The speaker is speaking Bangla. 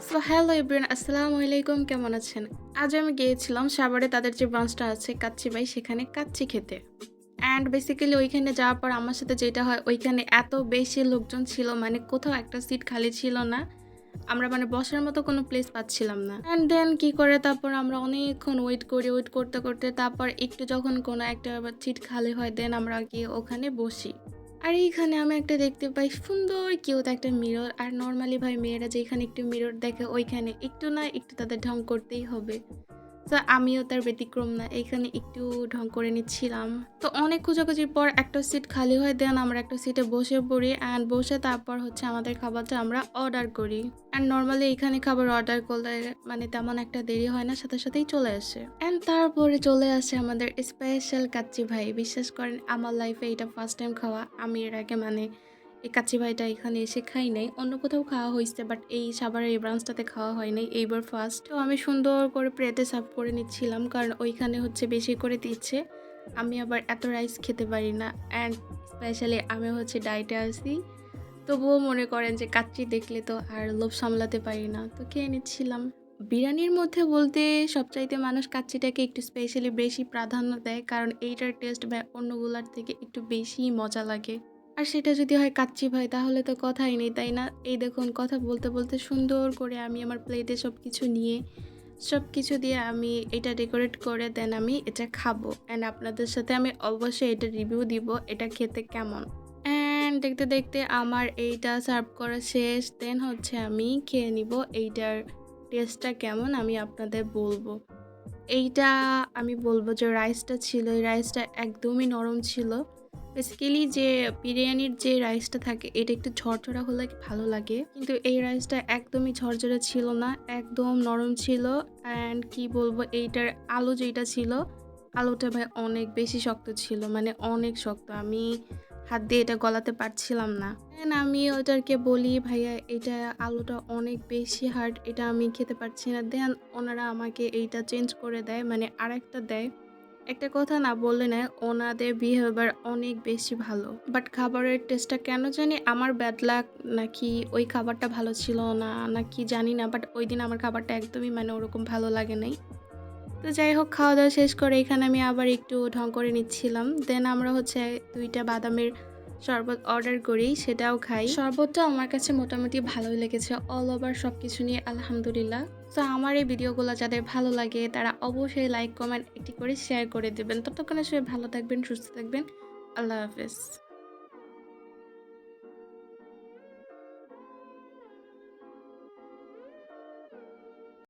সো হ্যালো এভরিওয়ান, আসসালামু আলাইকুম। কেমন আছেন? আজ আমি গিয়েছিলাম সাভারে তাদের যে ব্রাঞ্চটা আছে কাচ্চি ভাই, সেখানে কাচ্চি খেতে। অ্যান্ড বেসিক্যালি ওইখানে যাওয়ার পর আমার সাথে যেটা হয়, ওইখানে এত বেশি লোকজন ছিল, মানে কোথাও একটা সিট খালি ছিল না। আমরা মানে বসার মতো কোনো প্লেস পাচ্ছিলাম না। অ্যান্ড দেন কি করে তারপর আমরা অনেকক্ষণ ওয়েট করি, ওয়েট করতে করতে তারপর একটু যখন কোনো একটা সিট খালি হয়, দেন আমরা গিয়ে ওখানে বসি। আর এইখানে আমি একটা দেখতে পাই সুন্দর কিউট একটা মিরর। আর নর্মালি ভাই মেয়েরা যেখানে একটু মিরর দেখে ওইখানে একটু না একটু তাদের ঢং করতেই হবে। তো আমিও তার ব্যতিক্রম না, এখানে একটু ঢং করে নিচ্ছিলাম। তো অনেক খোঁজাখুঁজির পর একটা সিট খালি হয়, দেন আমরা একটা সিটে বসে পড়ি। অ্যান্ড বসে তারপর হচ্ছে আমাদের খাবারটা আমরা অর্ডার করি। অ্যান্ড নর্মালি এখানে খাবার অর্ডার করলে মানে তেমন একটা দেরি হয় না, সাথে সাথেই চলে আসে। অ্যান্ড তারপরে চলে আসে আমাদের স্পেশাল কাচ্চি ভাই। বিশ্বাস করেন আমার লাইফে এটা ফার্স্ট টাইম খাওয়া। আমি এর আগে মানে এই কাচ্চি ভাইটা এখানে এসে খাই নাই, অন্য কোথাও খাওয়া হয়েছে, বাট এই সাভারের এই ব্রাঞ্চটাতে খাওয়া হয় নাই, এইবার ফার্স্ট। তো আমি সুন্দর করে প্লেটে সার্ভ করে নিচ্ছিলাম, কারণ ওইখানে হচ্ছে বেশি করে দিচ্ছে। আমি আবার এত রাইস খেতে পারি না, অ্যান্ড স্পেশালি আমি হচ্ছে ডায়েটে আছি। তবুও মনে করেন যে কাচ্চি দেখলে তো আর লোভ সামলাতে পারি না, তো খেয়ে নিচ্ছিলাম। বিরিয়ানির মধ্যে বলতে সবচাইতে মানুষ কাচ্চিটাকে একটু স্পেশালি বেশি প্রাধান্য দেয়, কারণ এইটার টেস্ট বা অন্যগুলার থেকে একটু বেশি মজা লাগে। আর সেটা যদি হয় কাচ্চি ভাই, তাহলে তো কথাই নেই, তাই না? এই দেখুন, কথা বলতে বলতে সুন্দর করে আমি আমার প্লেটে সব কিছু নিয়ে সব কিছু দিয়ে আমি এটা ডেকোরেট করে দেন আমি এটা খাবো। অ্যান্ড আপনাদের সাথে আমি অবশ্যই এটা রিভিউ দিব এটা খেতে কেমন। অ্যান্ড দেখতে দেখতে আমার এইটা সার্ভ করা শেষ, দেন হচ্ছে আমি খেয়ে নিব। এইটার টেস্টটা কেমন আমি আপনাদের বলবো। এইটা আমি বলবো যে রাইসটা ছিল, এই রাইসটা একদমই নরম ছিল। বেসিক্যালি যে বিরিয়ানির যে রাইসটা থাকে এটা একটু ঝরঝরা হলে ভালো লাগে, কিন্তু এই রাইসটা একদমই ঝরঝরা ছিল না, একদম নরম ছিল। অ্যান্ড কি বলবো, এইটার আলু যেটা ছিল, আলুটা ভাই অনেক বেশি শক্ত ছিল, মানে অনেক শক্ত। আমি হাত দিয়ে এটা গলাতে পারছিলাম না। দেন আমি ওটাকে বলি, ভাইয়া এটা আলুটা অনেক বেশি হার্ড, এটা আমি খেতে পারছি না। দেন ওনারা আমাকে এইটা চেঞ্জ করে দেয়, মানে আরেকটা দেয়। একটা কথা না বললে না, ওনাদের বিহেভিয়ার অনেক বেশি ভালো। বাট খাবারের টেস্টটা কেন জানি আমার ব্যাড লাক, নাকি ওই খাবারটা ভালো ছিল না নাকি জানি না, বাট ওই দিন আমার খাবারটা একদমই মানে ওরকম ভালো লাগে নাই। তো যাই হোক, খাওয়া দাওয়া শেষ করে এখানে আমি আবার একটু ঢং করে নিচ্ছিলাম। দেন আমরা হচ্ছে 2টা বাদামের শরবত অর্ডার করি, সেটাও খাই। শরবতটা আমার কাছে মোটামুটি ভালোই লেগেছে, অল ওভার সব কিছু নিয়ে আলহামদুলিল্লাহ। তো আমার এই ভিডিওগুলো যাদের ভালো লাগে তারা অবশ্যই লাইক কমেন্ট একটি করে শেয়ার করে দেবেন। ততক্ষণে সবাই ভালো থাকবেন, সুস্থ থাকবেন। আল্লাহ হাফেজ।